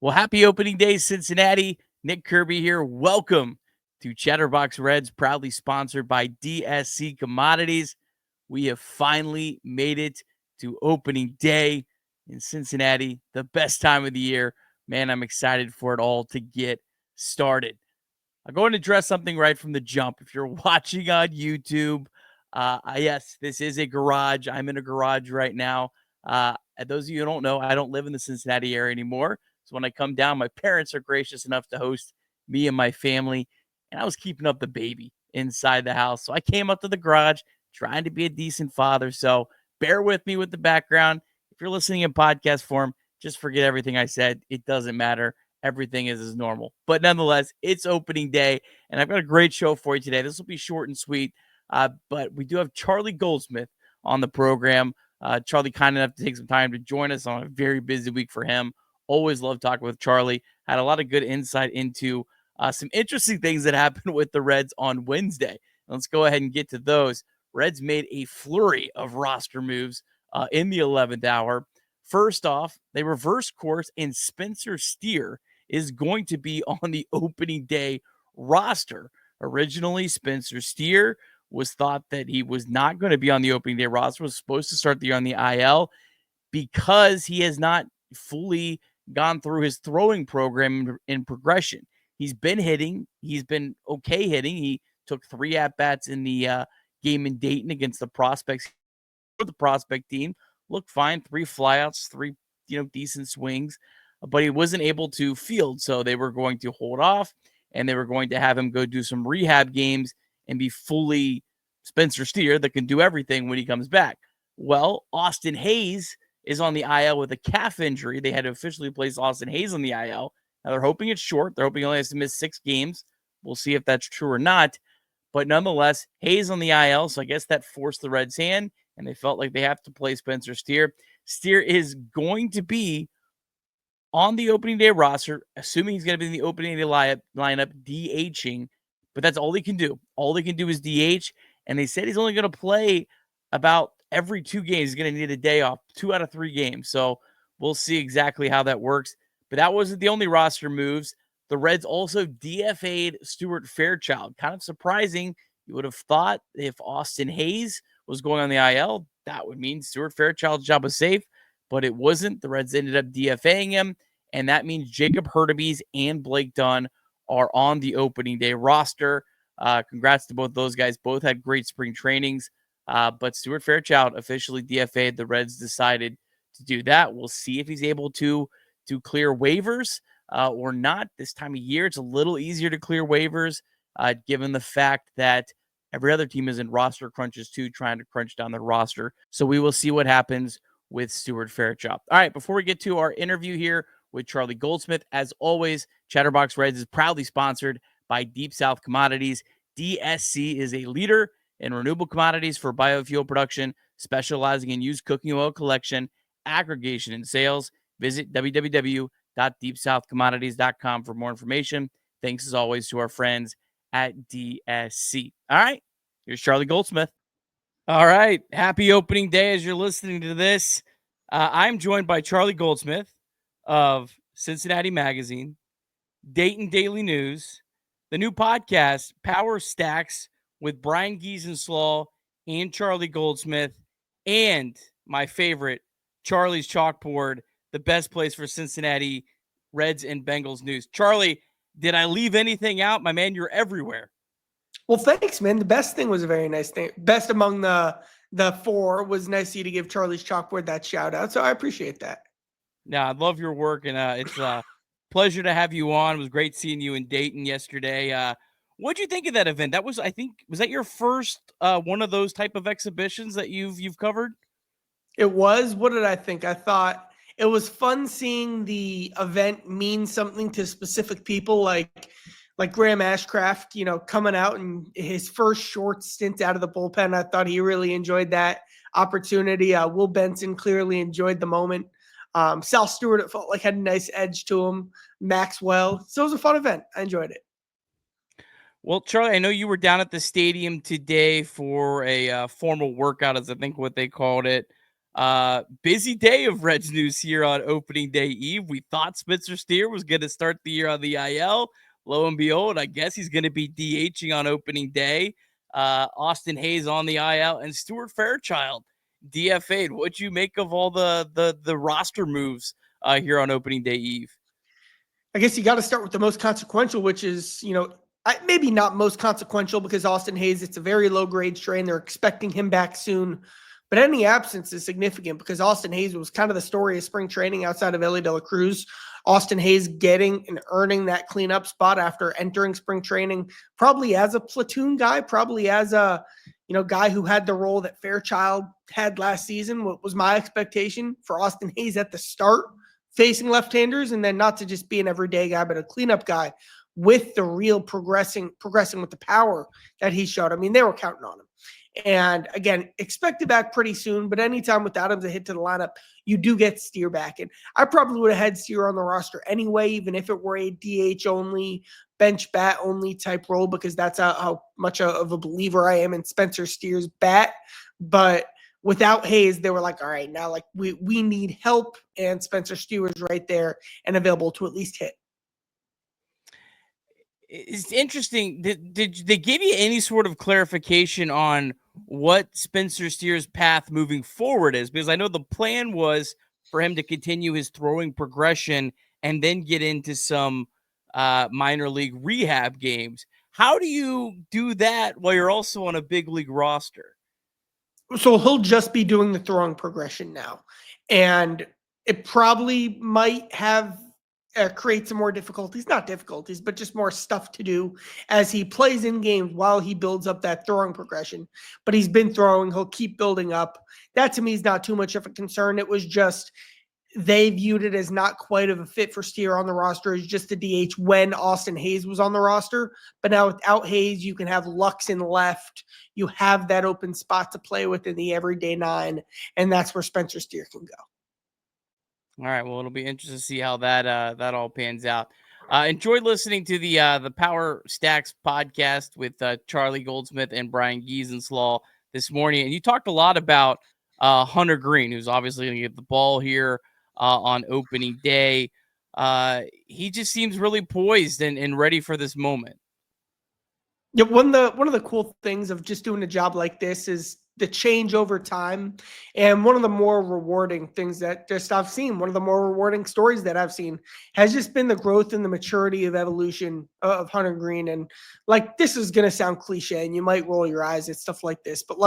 Well, happy opening day, Cincinnati. Nick Kirby here. Welcome to Chatterbox Reds, proudly sponsored by DSC Commodities. We have finally made it to opening day in Cincinnati, the best time of the year. Man, I'm excited for it all to get started. I'm going to address something right from the jump. If you're watching on YouTube, yes, this is a garage. I'm in a garage right now. And those of you who don't know, I don't live in the Cincinnati area anymore. So when I come down, my parents are gracious enough to host me and my family. And I was keeping up the baby inside the house. So I came up to the garage trying to be a decent father. So bear with me with the background. If you're listening in podcast form, just forget everything I said. It doesn't matter. Everything is as normal. But nonetheless, it's opening day, and I've got a great show for you today. This will be short and sweet, but we do have Charlie Goldsmith on the program. Charlie kind enough to take some time to join us on a very busy week for him. Always love talking with Charlie. Had a lot of good insight into some interesting things that happened with the Reds on Wednesday. Let's go ahead and get to those. Reds made a flurry of roster moves in the 11th hour. First off, they reversed course, and Spencer Steer is going to be on the opening day roster. Originally, Spencer Steer was thought that he was not going to be on the opening day roster, was supposed to start the year on the IL because he has not fully gone through his throwing program in progression. He's been hitting. He's been okay hitting. He took 3 at-bats in the game in Dayton against the prospects. The prospect team looked fine. 3 flyouts, 3 decent swings, but he wasn't able to field. So they were going to hold off, and they were going to have him go do some rehab games and be fully Spencer Steer that can do everything when he comes back. Well, Austin Hayes is on the IL with a calf injury. They had to officially place Austin Hayes on the IL. Now they're hoping it's short. They're hoping he only has to miss 6 games. We'll see if that's true or not. But nonetheless, Hayes on the IL, so I guess that forced the Reds' hand, and they felt like they have to play Spencer Steer. Steer is going to be on the opening day roster, assuming he's going to be in the opening day lineup, DHing, but that's all he can do. All he can do is DH, and they said he's only going to play about every 2 games. He's going to need a day off, 2 out of 3 games. So we'll see exactly how that works. But that wasn't the only roster moves. The Reds also DFA'd Stuart Fairchild. Kind of surprising. You would have thought if Austin Hayes was going on the IL, that would mean Stuart Fairchild's job was safe, but it wasn't. The Reds ended up DFAing him, and that means Jacob Hurtubise and Blake Dunn are on the opening day roster. Congrats to both those guys. Both had great spring trainings, but Stuart Fairchild officially DFA'd. The Reds decided to do that. We'll see if he's able to clear waivers or not. This time of year, it's a little easier to clear waivers, given the fact that every other team is in roster crunches too, trying to crunch down their roster. So we will see what happens with Stuart Fairchild. All right, before we get to our interview here with Charlie Goldsmith, as always, Chatterbox Reds is proudly sponsored by Deep South Commodities. DSC is a leader in renewable commodities for biofuel production, specializing in used cooking oil collection, aggregation, and sales. Visit www.deepsouthcommodities.com for more information. Thanks, as always, to our friends at DSC. All right, here's Charlie Goldsmith. All right, happy opening day as you're listening to this. I'm joined by Charlie Goldsmith of Cincinnati Magazine, Dayton Daily News, the new podcast, Power Stacks, with Brian Giesenslaw and Charlie Goldsmith, and my favorite, Charlie's Chalkboard, the best place for Cincinnati Reds and Bengals news. Charlie, did I leave anything out? My man, you're everywhere. Well, thanks, man. The best thing was a very nice thing. Best among the 4 was nice of you to give Charlie's Chalkboard that shout out. So I appreciate that. Yeah, I love your work, and it's a pleasure to have you on. It was great seeing you in Dayton yesterday. What'd you think of that event? That was, I think, was that your first one of those type of exhibitions that you've covered? It was. What did I think? I thought it was fun seeing the event mean something to specific people, like Graham Ashcraft, coming out and his first short stint out of the bullpen. I thought he really enjoyed that opportunity. Will Benson clearly enjoyed the moment. Sal Stewart, it felt like had a nice edge to him. Maxwell. So it was a fun event. I enjoyed it. Well, Charlie, I know you were down at the stadium today for a formal workout, as I think what they called it. Busy day of Reds news here on opening day eve. We thought Spencer Steer was going to start the year on the IL. Lo and behold, I guess he's going to be DHing on opening day. Austin Hayes on the IL and Stuart Fairchild DFA'd. What'd you make of all the roster moves here on opening day eve? I guess you got to start with the most consequential, which is, maybe not most consequential because Austin Hayes, it's a very low grade strain. They're expecting him back soon. But any absence is significant because Austin Hayes was kind of the story of spring training outside of Ellie De La Cruz. Austin Hayes getting and earning that cleanup spot after entering spring training, probably as a platoon guy, probably as a guy who had the role that Fairchild had last season. What was my expectation for Austin Hayes at the start, facing left-handers, and then not to just be an everyday guy, but a cleanup guy with the real progressing with the power that he showed. I mean, they were counting on him. And again, expected back pretty soon, but anytime with Adams a hit to the lineup, you do get Steer back. And I probably would have had Steer on the roster anyway, even if it were a DH only, bench bat only type role, because that's how much of a believer I am in Spencer Steer's bat. But without Hayes, they were like, all right, now we need help, and Spencer Steer was right there and available to at least hit. It's interesting. Did they give you any sort of clarification on what Spencer Steer's path moving forward is? Because I know the plan was for him to continue his throwing progression and then get into some minor league rehab games. How do you do that while you're also on a big league roster? So he'll just be doing the throwing progression now. And it probably might have create some more difficulties, not difficulties, but just more stuff to do as he plays in games while he builds up that throwing progression. But he's been throwing, he'll keep building up. That to me is not too much of a concern. It was just they viewed it as not quite of a fit for Steer on the roster as just the DH when Austin Hayes was on the roster. But now without Hayes, you can have Lux in left. You have that open spot to play with in the everyday nine, and that's where Spencer Steer can go. All right. Well, it'll be interesting to see how that all pans out. Enjoyed listening to the Power Stacks podcast with Charlie Goldsmith and Brian Giesenslaw this morning, and you talked a lot about Hunter Green, who's obviously going to get the ball here on opening day. He just seems really poised and ready for this moment. Yeah, one of the cool things of just doing a job like this is the change over time. And one of the more rewarding things that just I've seen, one of the more rewarding stories that I've seen has just been the growth and the maturity of evolution of Hunter Green. And this is going to sound cliche and you might roll your eyes at stuff like this, but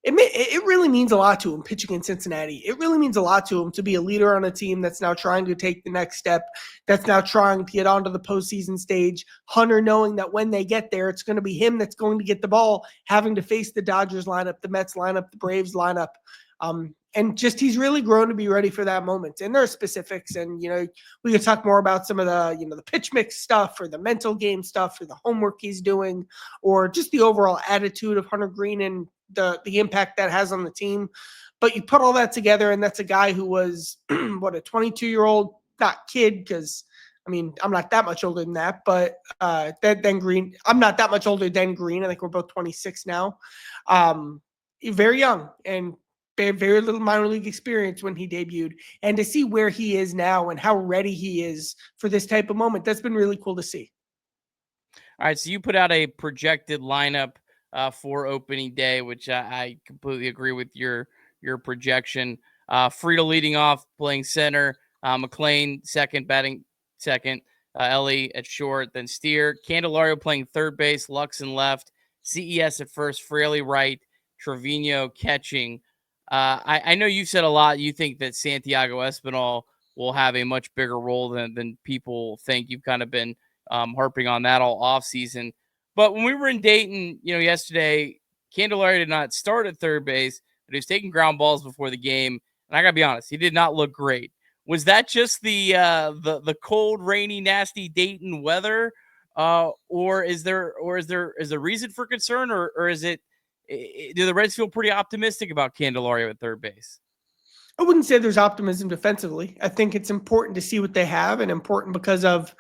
it really means a lot to him pitching in Cincinnati. It really means a lot to him to be a leader on a team that's now trying to take the next step, that's now trying to get onto the postseason stage. Hunter knowing that when they get there, it's going to be him that's going to get the ball, having to face the Dodgers lineup, the Mets lineup, the Braves lineup. And just he's really grown to be ready for that moment. And there are specifics, and we could talk more about some of the the pitch mix stuff or the mental game stuff or the homework he's doing or just the overall attitude of Hunter Green and the impact that has on the team. But you put all that together, and that's a guy who was a 22-year-old, not kid, because I'm not that much older than that, but then Green, I'm not that much older than Green. I think we're both 26 now. Very young and very little minor league experience when he debuted, and to see where he is now and how ready he is for this type of moment, that's been really cool to see. All right, so you put out a projected lineup for opening day, which I completely agree with your projection. Friedel leading off, playing center. McLean batting second. Ellie at short, then Steer. Candelario playing third base. Lux in left. CES at first. Fraley right. Trevino catching. I know you've said a lot. You think that Santiago Espinal will have a much bigger role than people think. You've kind of been harping on that all offseason. But when we were in Dayton, yesterday, Candelario did not start at third base, but he was taking ground balls before the game. And I got to be honest, he did not look great. Was that just the cold, rainy, nasty Dayton weather, or is there reason for concern, or is it? Do the Reds feel pretty optimistic about Candelario at third base? I wouldn't say there's optimism defensively. I think it's important to see what they have, and important because of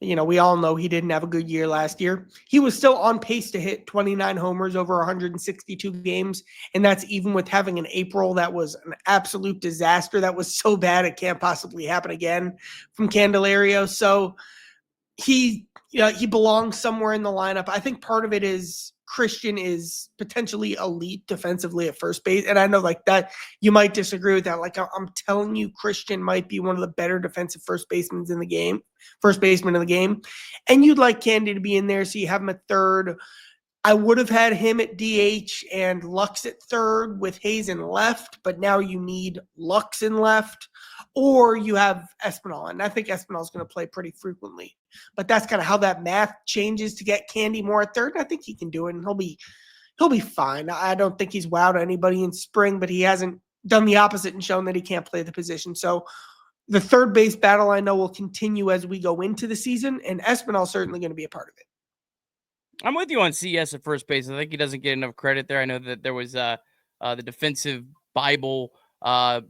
We all know he didn't have a good year last year. He was still on pace to hit 29 homers over 162 games, and that's even with having an April that was an absolute disaster. That was so bad it can't possibly happen again from Candelario. So he belongs somewhere in the lineup. I think part of it is Christian is potentially elite defensively at first base. And I know like that you might disagree with that. Like I'm telling you, Christian might be one of the better defensive first basemen in the game. And you'd like Candy to be in there, so you have him at third. I would have had him at DH and Lux at third with Hayes in left, but now you need Lux in left, or you have Espinal, and I think Espinal is going to play pretty frequently. But that's kind of how that math changes to get Candy more at third. And I think he can do it, and he'll be fine. I don't think he's wowed anybody in spring, but he hasn't done the opposite and shown that he can't play the position. So the third base battle I know will continue as we go into the season, and Espinal is certainly going to be a part of it. I'm with you on CS at first base. I think he doesn't get enough credit there. I know that there was the defensive Bible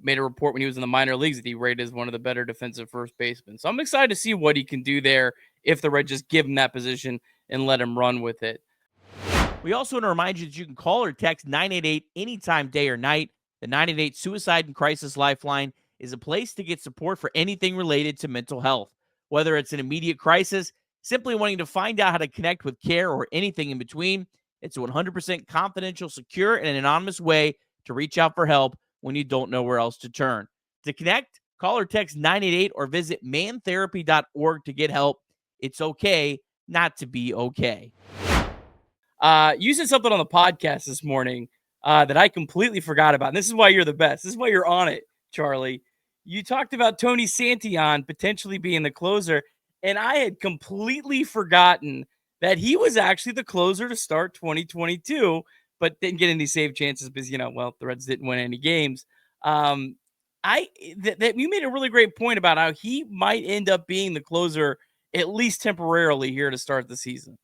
made a report when he was in the minor leagues that he rated as one of the better defensive first basemen. So I'm excited to see what he can do there if the Reds just give him that position and let him run with it. We also want to remind you that you can call or text 988 anytime, day or night. The 988 Suicide and Crisis Lifeline is a place to get support for anything related to mental health. Whether it's an immediate crisis, simply wanting to find out how to connect with care, or anything in between, it's a 100% confidential, secure, and anonymous way to reach out for help when you don't know where else to turn. To connect, call or text 988 or visit mantherapy.org to get help. It's okay not to be okay. You said something on the podcast this morning that I completely forgot about. And this is why you're the best. This is why you're on it, Charlie. You talked about Tony Santillan potentially being the closer, and I had completely forgotten that he was actually the closer to start 2022, but didn't get any save chances because, the Reds didn't win any games. You made a really great point about how he might end up being the closer, at least temporarily, here to start the season.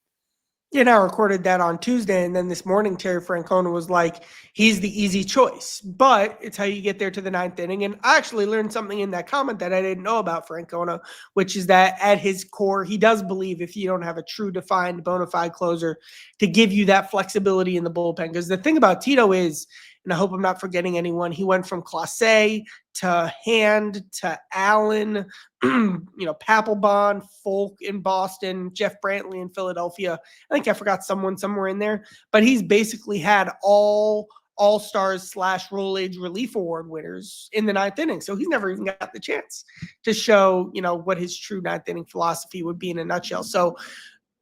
And I recorded that on Tuesday, and then this morning Terry Francona was like, he's the easy choice, but it's how you get there to the ninth inning. And I actually learned something in that comment that I didn't know about Francona, which is that at his core, he does believe if you don't have a true defined bona fide closer to give you that flexibility in the bullpen. Because the thing about Tito is, and I hope I'm not forgetting anyone, he went from Clase to Hand to Allen, Papelbon, Folk in Boston, Jeff Brantley in Philadelphia. I think I forgot someone somewhere in there, but he's basically had all-stars / role age relief award winners in the ninth inning. So he's never even got the chance to show, what his true ninth inning philosophy would be in a nutshell. So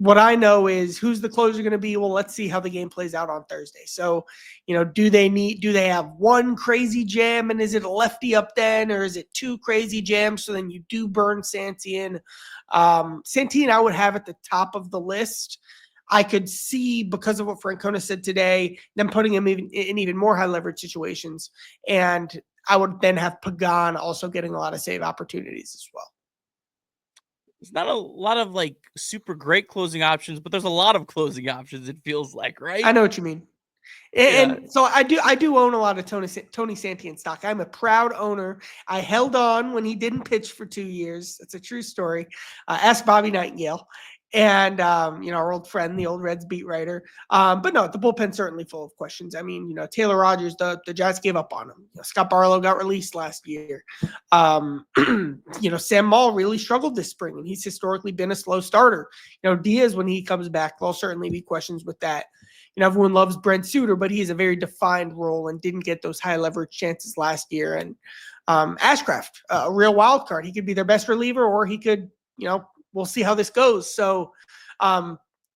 what I know is who's the closer going to be. Well, let's see how the game plays out on Thursday. So, do they have one crazy jam, and is it a lefty up then, or is it two crazy jams? So then you do burn Santillan. Santillan I would have at the top of the list. I could see, because of what Francona said today, them putting him in even more high leverage situations. And I would then have Pagan also getting a lot of save opportunities as well. It's not a lot of super great closing options, but there's a lot of closing options. It feels like, right? I know what you mean. And so I do own a lot of Tony Santillan stock. I'm a proud owner. I held on when he didn't pitch for 2 years. It's a true story. Ask Bobby Nightingale. And, our old friend, the old Reds beat writer. But no, the bullpen's certainly full of questions. I mean, Taylor Rogers, the Giants gave up on him. Scott Barlow got released last year. Sam Maul really struggled this spring, and he's historically been a slow starter. Diaz, when he comes back, there'll certainly be questions with that. Everyone loves Brent Suter, but he has a very defined role and didn't get those high leverage chances last year. And Ashcraft, a real wild card. He could be their best reliever, or he could, we'll see how this goes. So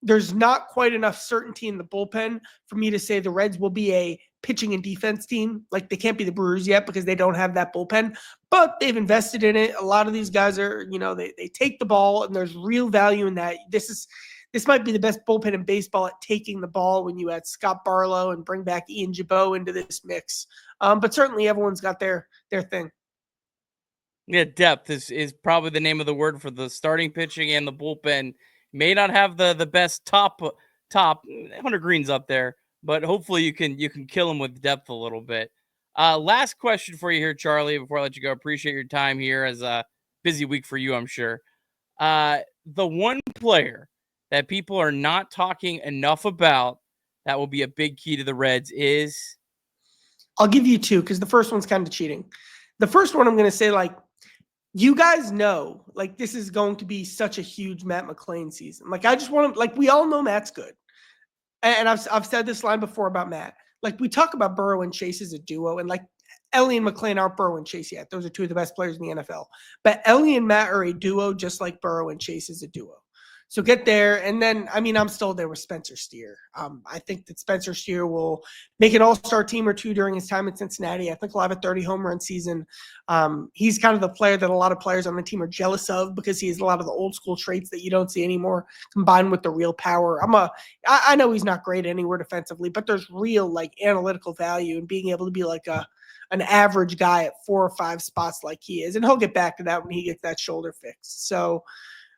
there's not quite enough certainty in the bullpen for me to say the Reds will be a pitching and defense team. Like, they can't be the Brewers yet because they don't have that bullpen, but they've invested in it. A lot of these guys are, they take the ball, and there's real value in that. This might be the best bullpen in baseball at taking the ball when you add Scott Barlow and bring back Ian Jabot into this mix. But certainly everyone's got their thing. Yeah, depth is probably the name of the word for the starting pitching, and the bullpen may not have the best top Hunter Green's up there, but hopefully you can kill him with depth a little bit. Last question for you here, Charlie, before I let you go. Appreciate your time here, as a busy week for you, I'm sure. the one player that people are not talking enough about that will be a big key to the Reds is? I'll give you two because the first one's kind of cheating. The first one I'm going to say, like, you guys know, like, this is going to be such a huge Matt McLain season. Like, I just want to, like, we all know Matt's good. And I've said this line before about Matt. Like, we talk about Burrow and Chase as a duo, and, like, Ellie and McLain aren't Burrow and Chase yet. Those are two of the best players in the NFL. But Ellie and Matt are a duo just like Burrow and Chase is a duo. So get there. And then, I mean, I'm still there with Spencer Steer. I think that Spencer Steer will make an all-star team or two during his time in Cincinnati. I think he'll have a 30 home run season. He's kind of the player that a lot of players on the team are jealous of because he has a lot of the old school traits that you don't see anymore combined with the real power. I know he's not great anywhere defensively, but there's real like analytical value in being able to be like an average guy at 4 or 5 spots like he is. And he'll get back to that when he gets that shoulder fixed. So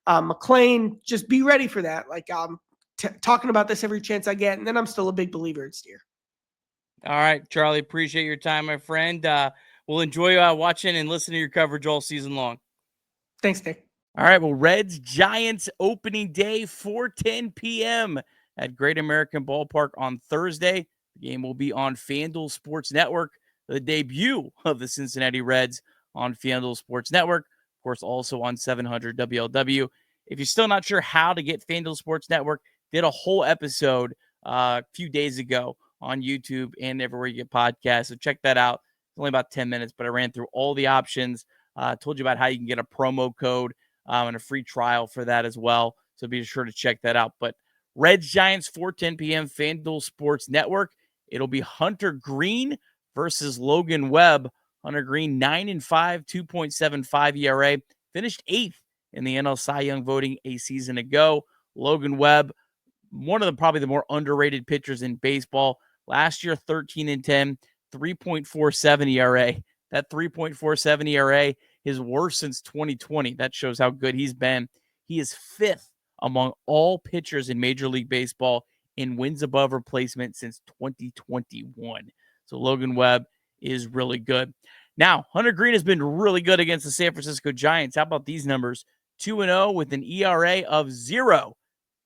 McLain, just be ready for that. Like I'm talking about this every chance I get, and then I'm still a big believer in Steer. All right, Charlie, appreciate your time, my friend. We'll enjoy watching and listening to your coverage all season long. Thanks, Nick. All right, well, Reds Giants opening day, 4:10 p.m. at Great American Ballpark on Thursday. The game will be on FanDuel Sports Network, the debut of the Cincinnati Reds on FanDuel Sports Network. Of course, also on 700 WLW. If you're still not sure how to get FanDuel Sports Network, did a whole episode a few days ago on YouTube and everywhere you get podcasts. So check that out. It's only about 10 minutes, but I ran through all the options. Told you about how you can get a promo code and a free trial for that as well. So be sure to check that out. But Reds Giants, 4:10 p.m. FanDuel Sports Network. It'll be Hunter Green versus Logan Webb. Hunter Green, 9-5, 2.75 ERA, finished 8th in the NL Cy Young voting a season ago. Logan Webb, one of probably the more underrated pitchers in baseball. Last year, 13-10, 3.47 ERA. That 3.47 ERA is worse since 2020. That shows how good he's been. He is 5th among all pitchers in Major League Baseball in wins above replacement since 2021. So Logan Webb is really good. Now, Hunter Green has been really good against the San Francisco Giants. How about these numbers? 2-0 with an ERA of 0.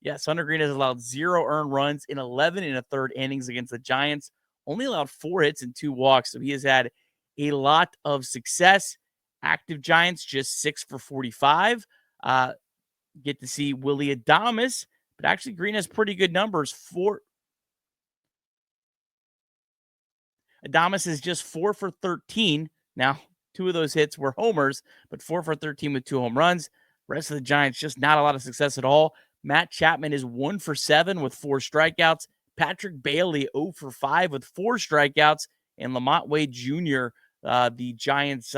Yes, Hunter Green has allowed 0 earned runs in 11 1/3 innings against the Giants. Only allowed 4 hits and 2 walks, so he has had a lot of success. Active Giants, just 6 for 45. Get to see Willie Adames, but actually Green has pretty good numbers. Adames is just 4 for 13. Now, 2 of those hits were homers, but 4 for 13 with 2 home runs. Rest of the Giants, just not a lot of success at all. Matt Chapman is 1 for 7 with 4 strikeouts. Patrick Bailey, 0 for 5 with 4 strikeouts. And Lamont Wade Jr., the Giants'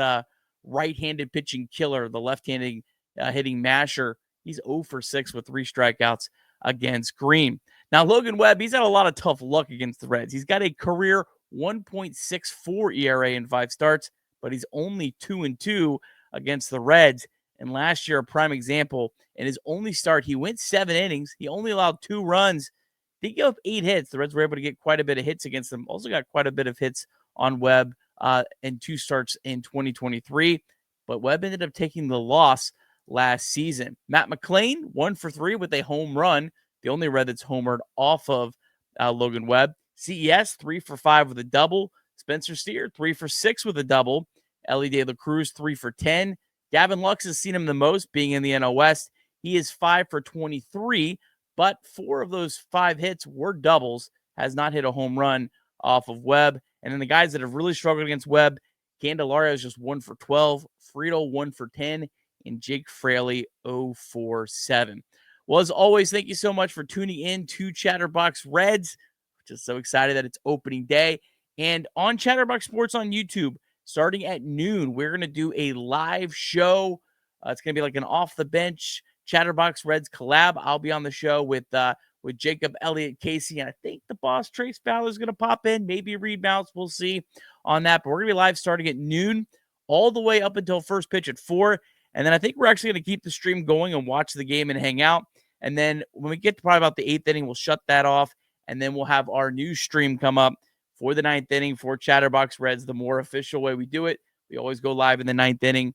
right-handed pitching killer, the left-handed hitting masher, he's 0 for 6 with 3 strikeouts against Green. Now, Logan Webb, he's had a lot of tough luck against the Reds. He's got a career 1.64 ERA in 5 starts, but he's only 2-2 against the Reds. And last year, a prime example, in his only start, he went 7 innings. He only allowed 2 runs. Did give up 8 hits. The Reds were able to get quite a bit of hits against them. Also got quite a bit of hits on Webb in 2 starts in 2023. But Webb ended up taking the loss last season. Matt McLain, 1 for 3 with a home run. The only Red that's homered off of Logan Webb. CES, 3 for 5 with a double. Spencer Steer, 3 for 6 with a double. Ellie De La Cruz, 3 for 10. Gavin Lux has seen him the most, being in the NL West. He is 5 for 23, but 4 of those 5 hits were doubles. Has not hit a home run off of Webb. And then the guys that have really struggled against Webb, Candelario is just 1 for 12. Frito, 1 for 10. And Jake Fraley, 0 for 7. Well, as always, thank you so much for tuning in to Chatterbox Reds. Just so excited that it's opening day. And on Chatterbox Sports on YouTube, starting at noon, we're going to do a live show. It's going to be like an off-the-bench Chatterbox Reds collab. I'll be on the show with Jacob Elliott Casey, and I think the boss Trace Fowler is going to pop in. Maybe Reed Mounts. We'll see on that. But we're going to be live starting at noon all the way up until first pitch at 4. And then I think we're actually going to keep the stream going and watch the game and hang out. And then when we get to probably about the 8th inning, we'll shut that off. And then we'll have our new stream come up for the 9th inning for Chatterbox Reds, the more official way we do it. We always go live in the 9th inning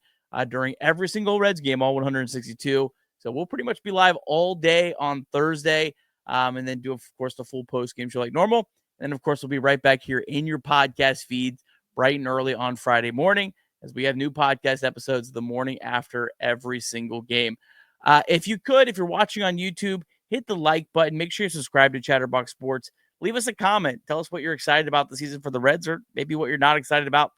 during every single Reds game, all 162. So we'll pretty much be live all day on Thursday, and then do, of course, the full post-game show like normal. And, of course, we'll be right back here in your podcast feeds bright and early on Friday morning, as we have new podcast episodes the morning after every single game. If you're watching on YouTube, hit the like button. Make sure you subscribe to Chatterbox Sports. Leave us a comment. Tell us what you're excited about the season for the Reds, or maybe what you're not excited about.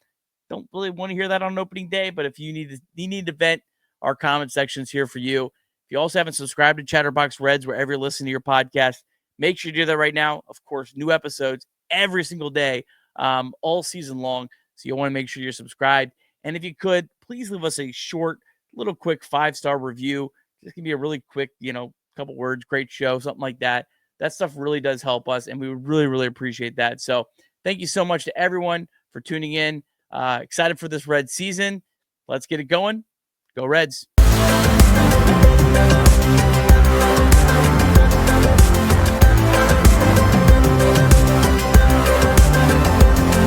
Don't really want to hear that on opening day, but if you need to vent, our comment section's here for you. If you also haven't subscribed to Chatterbox Reds wherever you're listening to your podcast, make sure you do that right now. Of course, new episodes every single day, all season long. So you'll want to make sure you're subscribed. And if you could, please leave us a short, little quick 5-star review. This can be a really quick, couple words, great show, something like that. That stuff really does help us, and we would really, really appreciate that. So thank you so much to everyone for tuning in. Excited for this Reds season. Let's get it going. Go Reds.